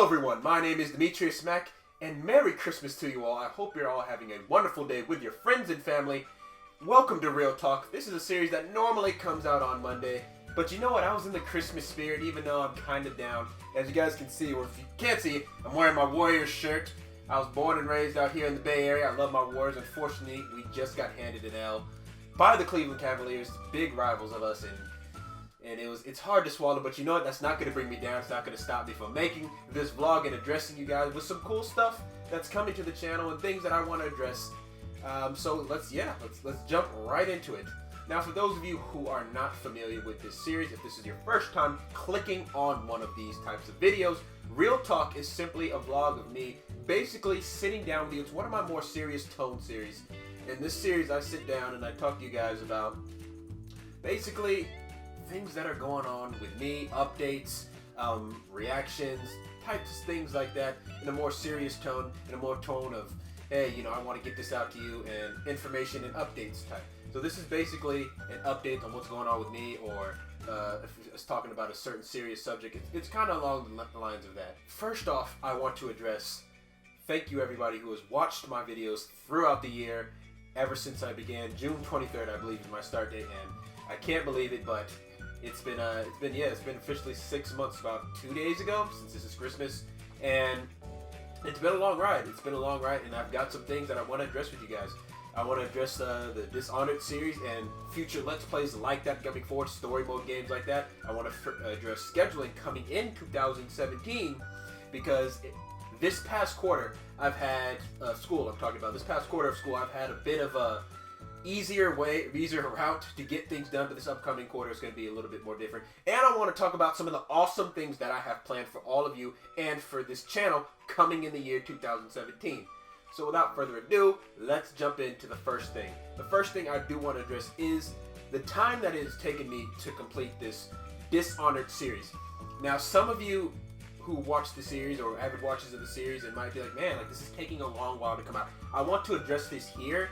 Hello everyone, my name is Demetrius Mack, and Merry Christmas to you all. I hope you're all having a wonderful day with your friends and family. Welcome to Real Talk. This is a series that normally comes out on Monday, but you know what? I was in the Christmas spirit even though I'm kind of down. As you guys can see, or if you can't see, I'm wearing my Warriors shirt. I was born and raised out here in the Bay Area. I love my Warriors. Unfortunately, we just got handed an L by the Cleveland Cavaliers, big rivals of us, and it's hard to swallow, but you know what? That's not going to bring me down. It's not going to stop me from making this vlog and addressing you guys with some cool stuff that's coming to the channel and things that I want to address. So let's jump right into it. Now, for those of you who are not familiar with this series, if this is your first time clicking on one of these types of videos, Real Talk is simply a vlog of me basically sitting down with you. It's one of my more serious tone series. In this series, I sit down and I talk to you guys about basically things that are going on with me, updates, reactions, types of things like that, in a more serious tone, in a more tone of, hey, you know, I want to get this out to you, and information and updates type. So this is basically an update on what's going on with me, or if it's talking about a certain serious subject. It's kind of along the lines of that. First off, I want to address, thank you everybody who has watched my videos throughout the year, ever since I began. June 23rd, I believe, is my start date, and I can't believe it, but it's been officially 6 months, about 2 days ago, since this is Christmas, and it's been a long ride. It's been a long ride, and I've got some things that I want to address with you guys. I want to address the Dishonored series and future Let's Plays like that coming forward, story mode games like that. I want to address scheduling coming in 2017, because this past quarter I've had school. I'm talking about this past quarter of school. I've had a bit of a easier route to get things done, but this upcoming quarter is going to be a little bit more different. And I want to talk about some of the awesome things that I have planned for all of you and for this channel coming in the year 2017. So without further ado, let's jump into the first thing. The first thing I do want to address is the time that it has taken me to complete this Dishonored series. Now, some of you who watch the series or avid watchers of the series and might be like, man, like this is taking a long while to come out. I want to address this here,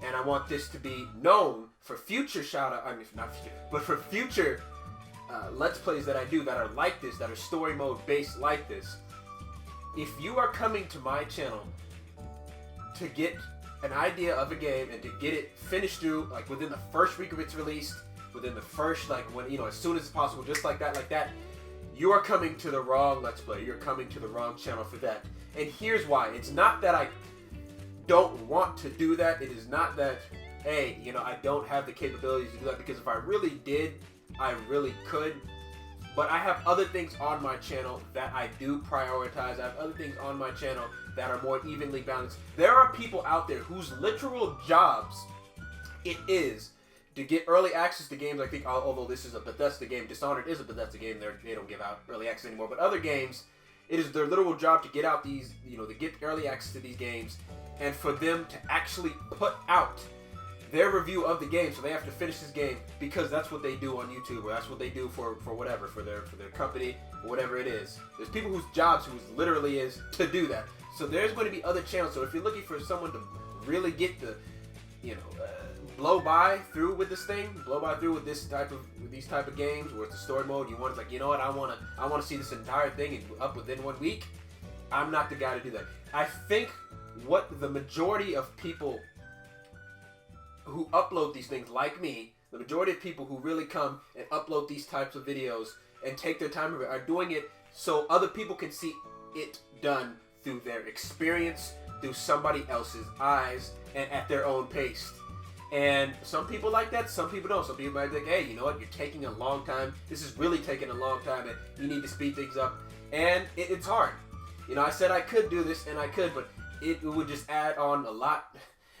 and I want this to be known for future for future Let's Plays that I do that are like this, that are story mode based like this. If you are coming to my channel to get an idea of a game and to get it finished through, like within the first week of its release, within the first, like when, you know, as soon as possible, just like that, you are coming to the wrong Let's Play. You're coming to the wrong channel for that. And here's why. It's not that I don't want to do that. It is not that, hey, you know, I don't have the capabilities to do that, because if I really did, I really could. But I have other things on my channel that I do prioritize. I have other things on my channel that are more evenly balanced. There are people out there whose literal jobs it is to get early access to games. I think, although this is a Bethesda game, Dishonored is a Bethesda game, they don't give out early access anymore, but other games, it is their literal job to get out these, you know, to get early access to these games, and for them to actually put out their review of the game. So they have to finish this game, because that's what they do on YouTube, or that's what they do for whatever, for their company, or whatever it is. There's people whose jobs, whose literally is to do that. So there's going to be other channels. So if you're looking for someone to really get the, you know, blow by through with this thing, blow by through with these type of games where it's a story mode, you want, like, you know what, I want to see this entire thing up within 1 week, I'm not the guy to do that. I think what the majority of people who upload these things, like me, the majority of people who really come and upload these types of videos and take their time with it, are doing it so other people can see it done through their experience, through somebody else's eyes, and at their own pace. And some people like that, some people don't. Some people might think, hey, you know what, you're taking a long time. This is really taking a long time, and you need to speed things up. And it's hard. You know, I said I could do this, and I could, but it would just add on a lot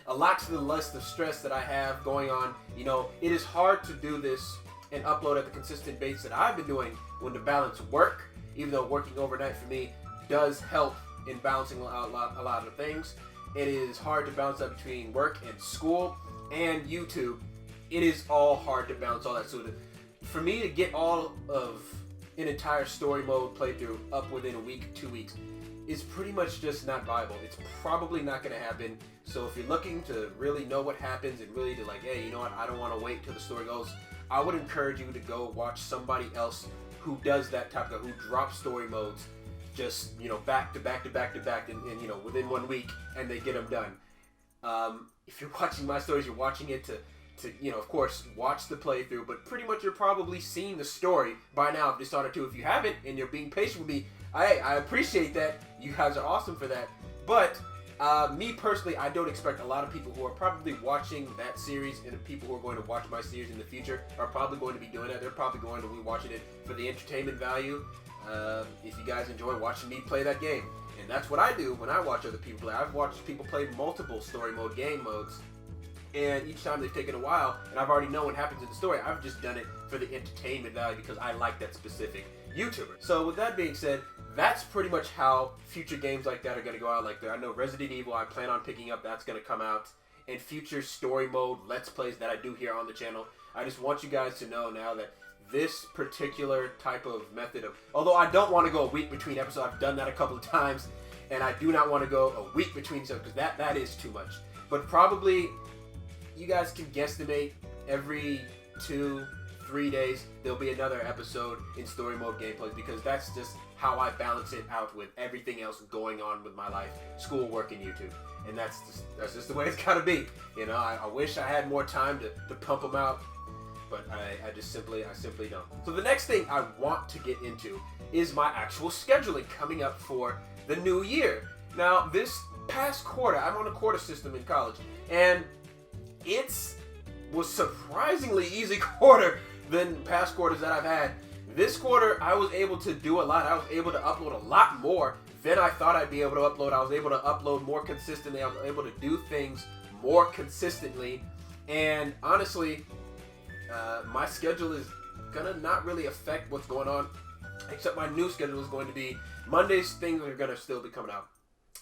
to the list of stress that I have going on. You know, it is hard to do this and upload at the consistent pace that I've been doing when to balance work, even though working overnight for me does help in balancing a lot of things. It is hard to balance that between work and school and YouTube. It is all hard to balance all that. So for me to get all of an entire story mode playthrough up within a week, 2 weeks, is pretty much just not viable. It's probably not going to happen. So if you're looking to really know what happens and really to, like, hey, you know what, I don't want to wait till the story goes, I would encourage you to go watch somebody else who does that type of, who drops story modes just, back to back to back to back, and within 1 week, and they get them done. If you're watching my stories, you're watching it to of course, watch the playthrough, but pretty much you're probably seeing the story by now of Dishonored 2. If you haven't, and you're being patient with me, I appreciate that. You guys are awesome for that. But me personally, I don't expect a lot of people who are probably watching that series, and the people who are going to watch my series in the future are probably going to be doing that. They're probably going to be watching it for the entertainment value. If you guys enjoy watching me play that game. And that's what I do when I watch other people play. I've watched people play multiple story mode game modes, and each time they've taken a while, and I've already known what happens in the story. I've just done it for the entertainment value because I like that specific YouTuber. So with that being said, that's pretty much how future games like that are going to go out. Like I know Resident Evil, I plan on picking up, that's going to come out, and future story mode Let's Plays that I do here on the channel. I just want you guys to know now that this particular type of method of, although I don't want to go a week between episodes, I've done that a couple of times, and I do not want to go a week between episodes because that is too much. But probably you guys can guesstimate every 2-3 days there'll be another episode in story mode gameplays, because that's just how I balance it out with everything else going on with my life, school, work, and YouTube. And that's just the way it's gotta be. I wish I had more time to pump them out, but I simply don't. So the next thing I want to get into is my actual scheduling coming up for the new year. Now, this past quarter, I'm on a quarter system in college, and it was surprisingly easy quarter than past quarters that I've had. This quarter, I was able to do a lot. I was able to upload a lot more than I thought I'd be able to upload. I was able to upload more consistently. I was able to do things more consistently. And honestly, my schedule is gonna not really affect what's going on, except my new schedule is going to be Mondays. Things are gonna still be coming out.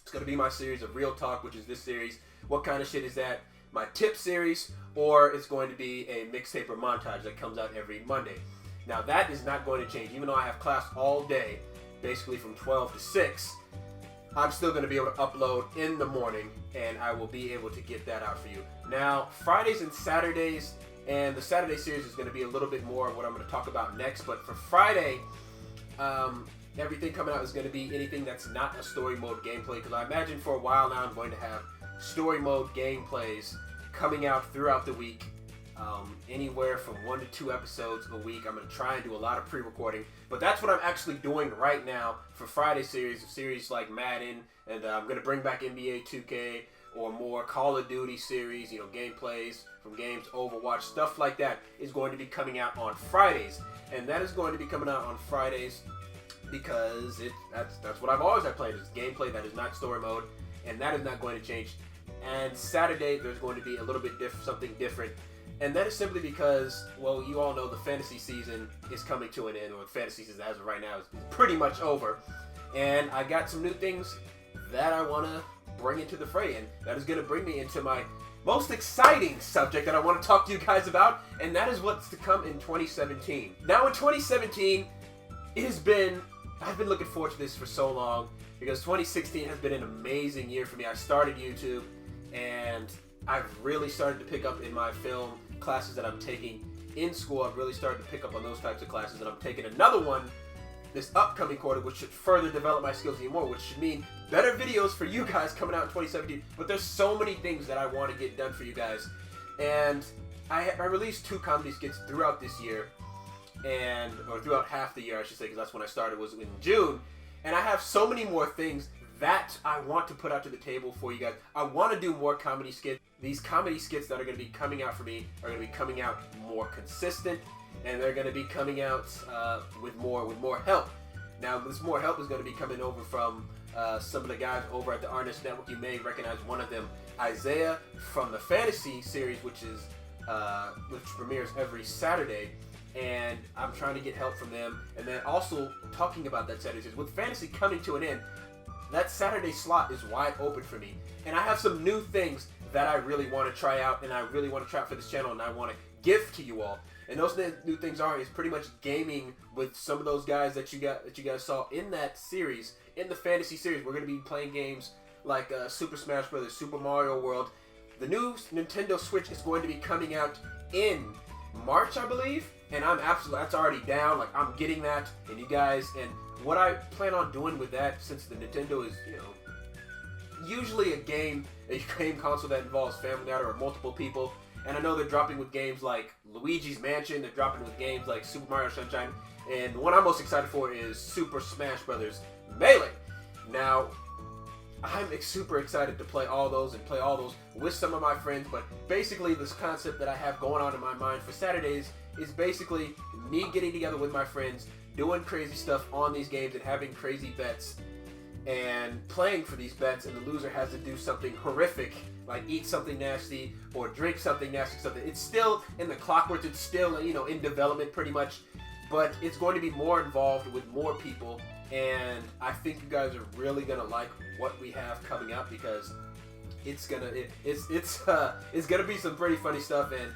It's gonna be my series of Real Talk, which is this series. What kind of shit is that? My tip series, or it's going to be a mixtape or montage that comes out every Monday. Now that is not going to change. Even though I have class all day, basically from 12 to 6, I'm still going to be able to upload in the morning, and I will be able to get that out for you. Now, Fridays and Saturdays, and the Saturday series is going to be a little bit more of what I'm going to talk about next, but for Friday, everything coming out is going to be anything that's not a story mode gameplay, because I imagine for a while now I'm going to have story mode gameplays coming out throughout the week, anywhere from 1 to 2 episodes a week. I'm going to try and do a lot of pre-recording, but that's what I'm actually doing right now for Friday series like Madden, and I'm going to bring back NBA 2K or more Call of Duty series, gameplays from games, Overwatch, stuff like that is going to be coming out on Fridays, and that is going to be coming out on Fridays because that's what I've always had planned, is gameplay that is not story mode, and that is not going to change. And Saturday, there's going to be a little bit something different. And that is simply because, well, you all know the fantasy season is coming to an end, or the fantasy season as of right now is pretty much over. And I got some new things that I want to bring into the fray, and that is going to bring me into my most exciting subject that I want to talk to you guys about, and that is what's to come in 2017. Now in 2017, I've been looking forward to this for so long, because 2016 has been an amazing year for me. I started YouTube, and I've really started to pick up in my film classes that I'm taking in school. I've really started to pick up on those types of classes, and I'm taking another one this upcoming quarter, which should further develop my skills even more, which should mean better videos for you guys coming out in 2017. But there's so many things that I want to get done for you guys, and I released 2 comedy skits throughout this year, or throughout half the year, I should say, because that's when I started, was in June, and I have so many more things that I want to put out to the table for you guys. I want to do more comedy skits. These comedy skits that are going to be coming out for me are going to be coming out more consistent, and they're going to be coming out with more help. Now, this more help is going to be coming over from some of the guys over at the Artist Network. You may recognize one of them, Isaiah, from the Fantasy series, which premieres every Saturday. And I'm trying to get help from them. And then also talking about that Saturday series, with Fantasy coming to an end, that Saturday slot is wide open for me. And I have some new things that I really want to try out, and I really want to try out for this channel, and I want to give to you all. And those new things is pretty much gaming with some of those guys that you guys saw in that series, in the Fantasy series. We're going to be playing games like Super Smash Bros., Super Mario World. The new Nintendo Switch is going to be coming out in March, I believe, and that's already down. Like, I'm getting that, and you guys, and what I plan on doing with that, since the Nintendo is, usually a game console that involves family matter or multiple people, and I know they're dropping with games like Luigi's Mansion, they're dropping with games like Super Mario Sunshine, and the one I'm most excited for is Super Smash Bros. Melee. Now, I'm super excited to play all those with some of my friends, but basically this concept that I have going on in my mind for Saturdays is basically me getting together with my friends, doing crazy stuff on these games and having crazy bets and playing for these bets, and the loser has to do something horrific, like eat something nasty or drink something nasty. It's still in the clockwork, it's still, in development pretty much, but it's going to be more involved with more people. And I think you guys are really gonna like what we have coming up, because it's gonna be some pretty funny stuff. And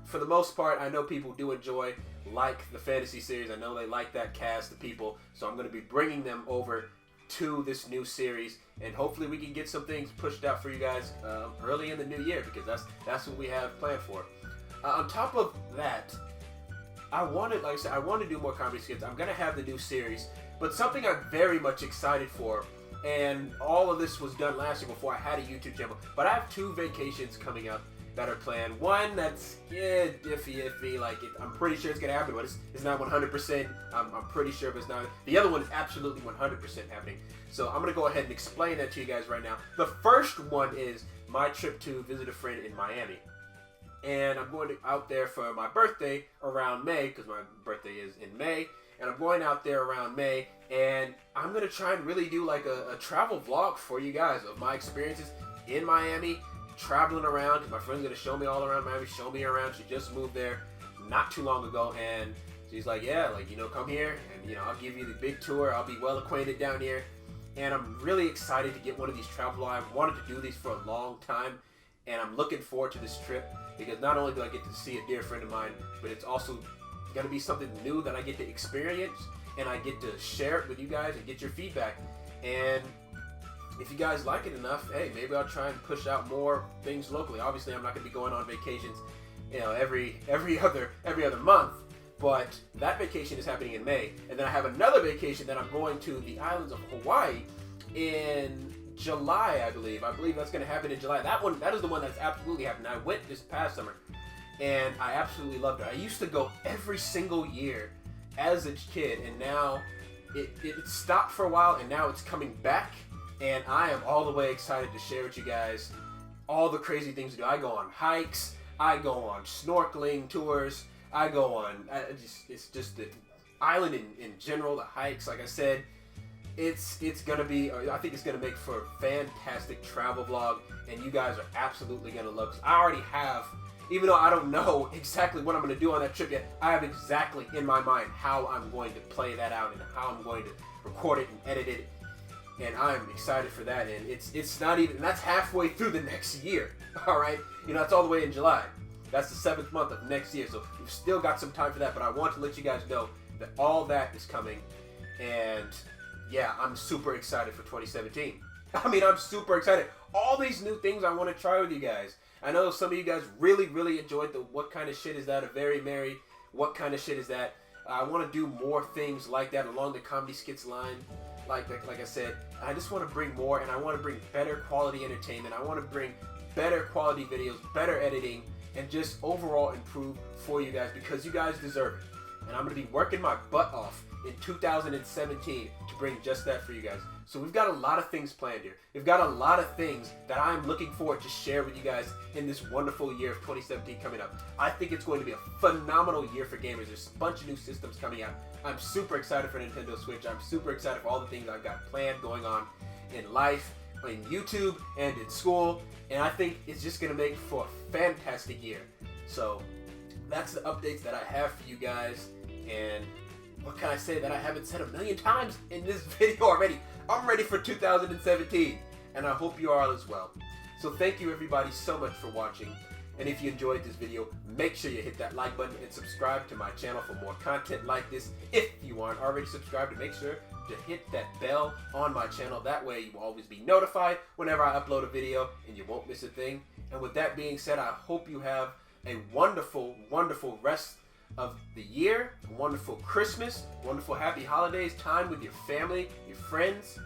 for the most part, I know people do enjoy the fantasy series. I know they like that cast of people, so I'm gonna be bringing them over to this new series, and hopefully we can get some things pushed out for you guys early in the new year, because that's what we have planned for. On top of that, I want to do more comedy skits. I'm gonna have the new series. But something I'm very much excited for, and all of this was done last year before I had a YouTube channel, but I have 2 vacations coming up that are planned. One that's iffy, I'm pretty sure it's going to happen, but it's not 100%. I'm pretty sure, but it's not. The other one is absolutely 100% happening. So I'm going to go ahead and explain that to you guys right now. The first one is my trip to visit a friend in Miami. And I'm going out there for my birthday around May, because my birthday is in May. And I'm going out there around May, and I'm going to try and really do like a travel vlog for you guys of my experiences in Miami, traveling around, because my friend's going to show me all around Miami, show me around. She just moved there not too long ago, and she's like, yeah, come here, and, I'll give you the big tour. I'll be well acquainted down here, and I'm really excited to get one of these travel vlogs. I've wanted to do these for a long time, and I'm looking forward to this trip, because not only do I get to see a dear friend of mine, but it's also going to be something new that I get to experience, and I get to share it with you guys and get your feedback. And if you guys like it enough, hey, maybe I'll try and push out more things locally. Obviously, I'm not going to be going on vacations, every other month, but that vacation is happening in May. And then I have another vacation that I'm going to the islands of Hawaii in July, I believe. I believe that's going to happen in July. That is the one that's absolutely happening. I went this past summer, and I absolutely loved it. I used to go every single year as a kid, and now it stopped for a while, and now it's coming back, and I am all the way excited to share with you guys all the crazy things to do. I go on hikes, I go on snorkeling tours, I go on, it's just the island in general, the hikes, like I said, it's gonna be, I think it's gonna make for a fantastic travel vlog, and you guys are absolutely gonna love it. I already have, even though I don't know exactly what I'm going to do on that trip yet, I have exactly in my mind how I'm going to play that out and how I'm going to record it and edit it. And I'm excited for that. And it's not even, that's halfway through the next year. All right? It's all the way in July. That's the 7th month of next year. So we've still got some time for that. But I want to let you guys know that all that is coming. And yeah, I'm super excited for 2017. I'm super excited. All these new things I want to try with you guys. I know some of you guys really, really enjoyed the What Kind of Shit Is That? A Very Merry What Kind of Shit Is That? I want to do more things like that along the comedy skits line. Like I said, I just want to bring more, and I want to bring better quality entertainment. I want to bring better quality videos, better editing, and just overall improve for you guys, because you guys deserve it. And I'm going to be working my butt off in 2017 to bring just that for you guys. So we've got a lot of things planned here. We've got a lot of things that I'm looking forward to share with you guys in this wonderful year of 2017 coming up. I think it's going to be a phenomenal year for gamers. There's a bunch of new systems coming out. I'm super excited for Nintendo Switch. I'm super excited for all the things I've got planned going on in life, in YouTube, and in school. And I think it's just going to make for a fantastic year. So that's the updates that I have for you guys. And what can I say that I haven't said a million times in this video already? I'm ready for 2017, and I hope you are all as well. So thank you everybody so much for watching, and if you enjoyed this video, make sure you hit that like button and subscribe to my channel for more content like this. If you aren't already subscribed, make sure to hit that bell on my channel. That way you will always be notified whenever I upload a video, and you won't miss a thing. And with that being said, I hope you have a wonderful, wonderful rest of the year, a wonderful Christmas, wonderful happy holidays, time with your family, your friends,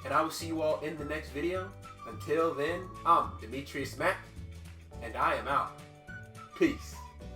and I will see you all in the next video. Until then, I'm Demetrius Mack, and I am out. Peace.